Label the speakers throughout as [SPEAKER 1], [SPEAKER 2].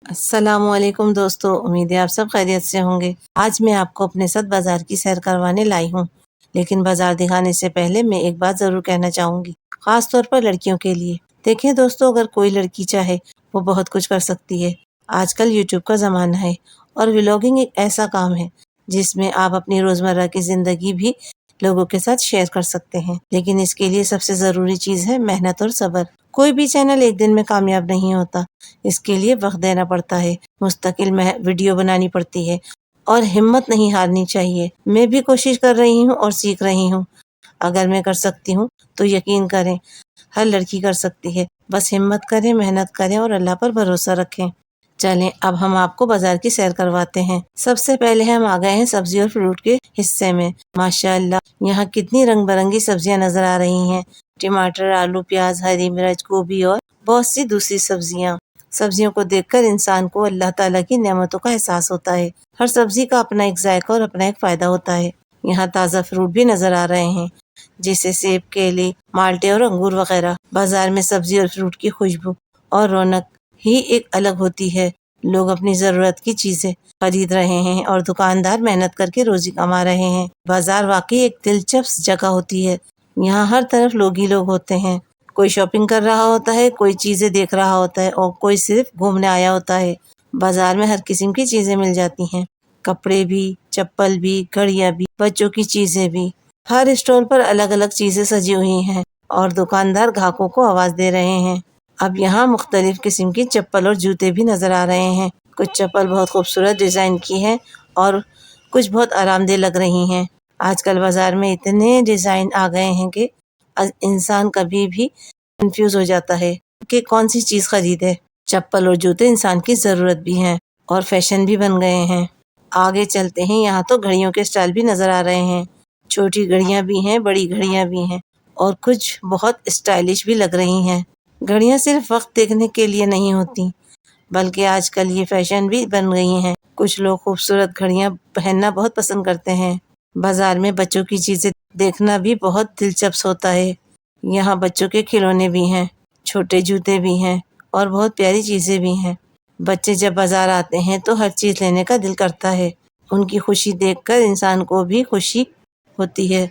[SPEAKER 1] السلام علیکم دوستو، امید ہے آپ سب خیریت سے ہوں گے۔ آج میں آپ کو اپنے ساتھ بازار کی سیر کروانے لائی ہوں، لیکن بازار دکھانے سے پہلے میں ایک بات ضرور کہنا چاہوں گی، خاص طور پر لڑکیوں کے لیے۔ دیکھیں دوستو، اگر کوئی لڑکی چاہے وہ بہت کچھ کر سکتی ہے۔ آج کل یوٹیوب کا زمانہ ہے اور ولاگنگ ایک ایسا کام ہے جس میں آپ اپنی روزمرہ کی زندگی بھی لوگوں کے ساتھ شیئر کر سکتے ہیں، لیکن اس کے لیے سب سے ضروری چیز ہے محنت اور صبر۔ کوئی بھی چینل ایک دن میں کامیاب نہیں ہوتا، اس کے لیے وقت دینا پڑتا ہے، مستقل ویڈیو بنانی پڑتی ہے اور ہمت نہیں ہارنی چاہیے۔ میں بھی کوشش کر رہی ہوں اور سیکھ رہی ہوں۔ اگر میں کر سکتی ہوں تو یقین کریں ہر لڑکی کر سکتی ہے، بس ہمت کریں، محنت کریں اور اللہ پر بھروسہ رکھیں۔ چلیں اب ہم آپ کو بازار کی سیر کرواتے ہیں۔ سب سے پہلے ہم آ گئے ہیں سبزی اور فروٹ کے حصے میں۔ ماشاءاللہ یہاں کتنی رنگ برنگی سبزیاں نظر آ رہی ہیں، ٹماٹر، آلو، پیاز، ہری مرچ، گوبھی اور بہت سی دوسری سبزیوں کو دیکھ کر انسان کو اللہ تعالیٰ کی نعمتوں کا احساس ہوتا ہے۔ ہر سبزی کا اپنا ایک ذائقہ اور اپنا ایک فائدہ ہوتا ہے۔ یہاں تازہ فروٹ بھی نظر آ رہے ہیں، جیسے سیب، کیلے، مالٹے اور انگور وغیرہ۔ بازار میں سبزی اور فروٹ کی خوشبو اور رونق ہی ایک الگ ہوتی ہے۔ لوگ اپنی ضرورت کی چیزیں خرید رہے ہیں اور دکاندار محنت کر کے روزی کما رہے ہیں۔ بازار واقعی ایک دلچسپ جگہ ہوتی ہے۔ یہاں ہر طرف لوگ ہی لوگ ہوتے ہیں، کوئی شاپنگ کر رہا ہوتا ہے، کوئی چیزیں دیکھ رہا ہوتا ہے اور کوئی صرف گھومنے آیا ہوتا ہے۔ بازار میں ہر قسم کی چیزیں مل جاتی ہیں، کپڑے بھی، چپل بھی، گھڑیاں بھی، بچوں کی چیزیں بھی۔ ہر اسٹال پر الگ الگ چیزیں سجی ہوئی ہیں اور دکاندار گاہکوں کو آواز دے رہے ہیں۔ اب یہاں مختلف قسم کی چپل اور جوتے بھی نظر آ رہے ہیں۔ کچھ چپل بہت خوبصورت ڈیزائن کی ہیں اور کچھ بہت آرام دہ لگ رہی ہیں۔ آج کل بازار میں اتنے ڈیزائن آ گئے ہیں کہ انسان کبھی بھی کنفیوز ہو جاتا ہے کہ کون سی چیز خریدے۔ چپل اور جوتے انسان کی ضرورت بھی ہیں اور فیشن بھی بن گئے ہیں۔ آگے چلتے ہیں، یہاں تو گھڑیوں کے سٹائل بھی نظر آ رہے ہیں۔ چھوٹی گھڑیاں بھی ہیں، بڑی گھڑیاں بھی ہیں اور کچھ بہت اسٹائلش بھی لگ رہی ہیں۔ گھڑیاں صرف وقت دیکھنے کے لیے نہیں ہوتی، بلکہ آج کل یہ فیشن بھی بن گئی ہیں۔ کچھ لوگ خوبصورت گھڑیاں پہننا بہت پسند کرتے ہیں۔ بازار میں بچوں کی چیزیں دیکھنا بھی بہت دلچسپ ہوتا ہے۔ یہاں بچوں کے کھلونے بھی ہیں، چھوٹے جوتے بھی ہیں اور بہت پیاری چیزیں بھی ہیں۔ بچے جب بازار آتے ہیں تو ہر چیز لینے کا دل کرتا ہے۔ ان کی خوشی دیکھ کر انسان کو بھی خوشی ہوتی ہے۔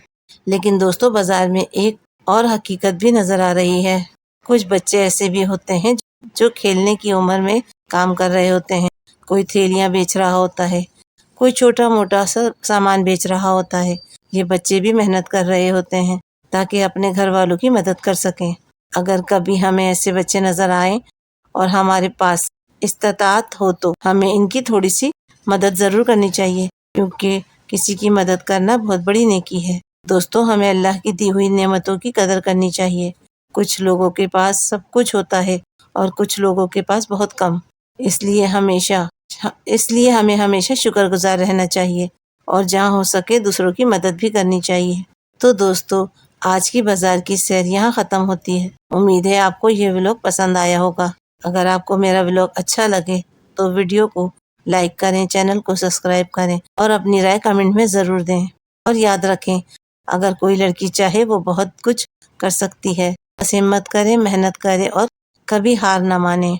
[SPEAKER 1] لیکن دوستو، بازار میں ایک اور حقیقت بھی نظر آ رہی ہے۔ کچھ بچے ایسے بھی ہوتے ہیں جو کھیلنے کی عمر میں کام کر رہے ہوتے ہیں۔ کوئی تھیلیاں بیچ رہا ہوتا ہے، کوئی چھوٹا موٹا سا سامان بیچ رہا ہوتا ہے۔ یہ بچے بھی محنت کر رہے ہوتے ہیں تاکہ اپنے گھر والوں کی مدد کر سکیں۔ اگر کبھی ہمیں ایسے بچے نظر آئیں اور ہمارے پاس استطاعت ہو تو ہمیں ان کی تھوڑی سی مدد ضرور کرنی چاہیے، کیونکہ کسی کی مدد کرنا بہت بڑی نیکی ہے۔ دوستو، ہمیں اللہ کی دی ہوئی نعمتوں کی قدر کرنی چاہیے۔ کچھ لوگوں کے پاس سب کچھ ہوتا ہے اور کچھ لوگوں کے پاس بہت کم، اس لیے ہمیں ہمیشہ شکر گزار رہنا چاہیے اور جہاں ہو سکے دوسروں کی مدد بھی کرنی چاہیے۔ تو دوستو، آج کی بازار کی سیر یہاں ختم ہوتی ہے۔ امید ہے آپ کو یہ ولاگ پسند آیا ہوگا۔ اگر آپ کو میرا ولاگ اچھا لگے تو ویڈیو کو لائک کریں، چینل کو سبسکرائب کریں اور اپنی رائے کمنٹ میں ضرور دیں۔ اور یاد رکھیں، اگر کوئی لڑکی چاہے وہ بہت کچھ کر سکتی ہے، بس ہمت کرے، محنت کرے اور کبھی ہار نہ مانے۔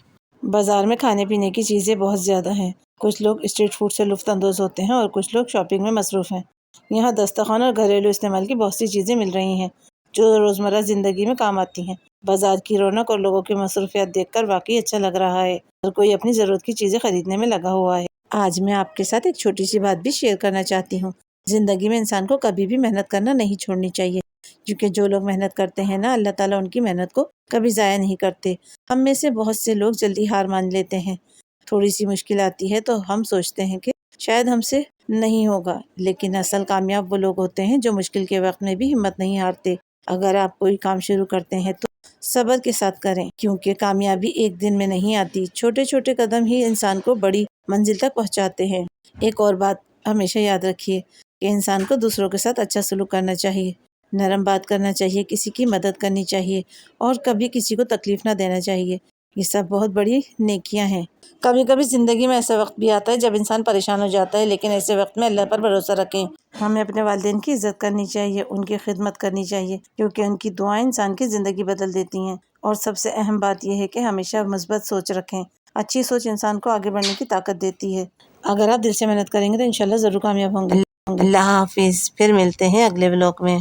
[SPEAKER 1] بازار میں کھانے پینے کی چیزیں بہت زیادہ ہیں۔ کچھ لوگ اسٹریٹ فوڈ سے لطف اندوز ہوتے ہیں اور کچھ لوگ شاپنگ میں مصروف ہیں۔ یہاں دسترخوان اور گھریلو استعمال کی بہت سی چیزیں مل رہی ہیں جو روزمرہ زندگی میں کام آتی ہیں۔ بازار کی رونق اور لوگوں کی مصروفیات دیکھ کر واقعی اچھا لگ رہا ہے۔ ہر کوئی اپنی ضرورت کی چیزیں خریدنے میں لگا ہوا ہے۔ آج میں آپ کے ساتھ ایک چھوٹی سی بات بھی شیئر کرنا چاہتی ہوں۔ زندگی میں انسان کو کبھی بھی محنت کرنا نہیں چھوڑنی چاہیے، کیونکہ جو لوگ محنت کرتے ہیں نا، اللہ تعالیٰ ان کی محنت کو کبھی ضائع نہیں کرتے۔ ہم میں سے بہت سے لوگ جلدی ہار مان لیتے ہیں۔ تھوڑی سی مشکل آتی ہے تو ہم سوچتے ہیں کہ شاید ہم سے نہیں ہوگا، لیکن اصل کامیاب وہ لوگ ہوتے ہیں جو مشکل کے وقت میں بھی ہمت نہیں ہارتے۔ اگر آپ کوئی کام شروع کرتے ہیں تو صبر کے ساتھ کریں، کیونکہ کامیابی ایک دن میں نہیں آتی۔ چھوٹے چھوٹے قدم ہی انسان کو بڑی منزل تک پہنچاتے ہیں۔ ایک اور بات ہمیشہ یاد رکھیے کہ انسان کو دوسروں کے ساتھ اچھا سلوک کرنا چاہیے، نرم بات کرنا چاہیے، کسی کی مدد کرنی چاہیے اور کبھی کسی کو تکلیف نہ دینا چاہیے۔ یہ سب بہت بڑی نیکیاں ہیں۔ کبھی کبھی زندگی میں ایسا وقت بھی آتا ہے جب انسان پریشان ہو جاتا ہے، لیکن ایسے وقت میں اللہ پر بھروسہ رکھیں۔ ہمیں اپنے والدین کی عزت کرنی چاہیے، ان کی خدمت کرنی چاہیے، کیونکہ ان کی دعائیں انسان کی زندگی بدل دیتی ہیں۔ اور سب سے اہم بات یہ ہے کہ ہمیشہ مثبت سوچ رکھیں اچھی سوچ انسان کو آگے بڑھنے کی طاقت دیتی ہے۔ اگر آپ دل سے محنت کریں گے تو انشاءاللہ ضرور کامیاب ہوں گے۔ اللہ حافظ، پھر ملتے ہیں اگلے ولاگ میں۔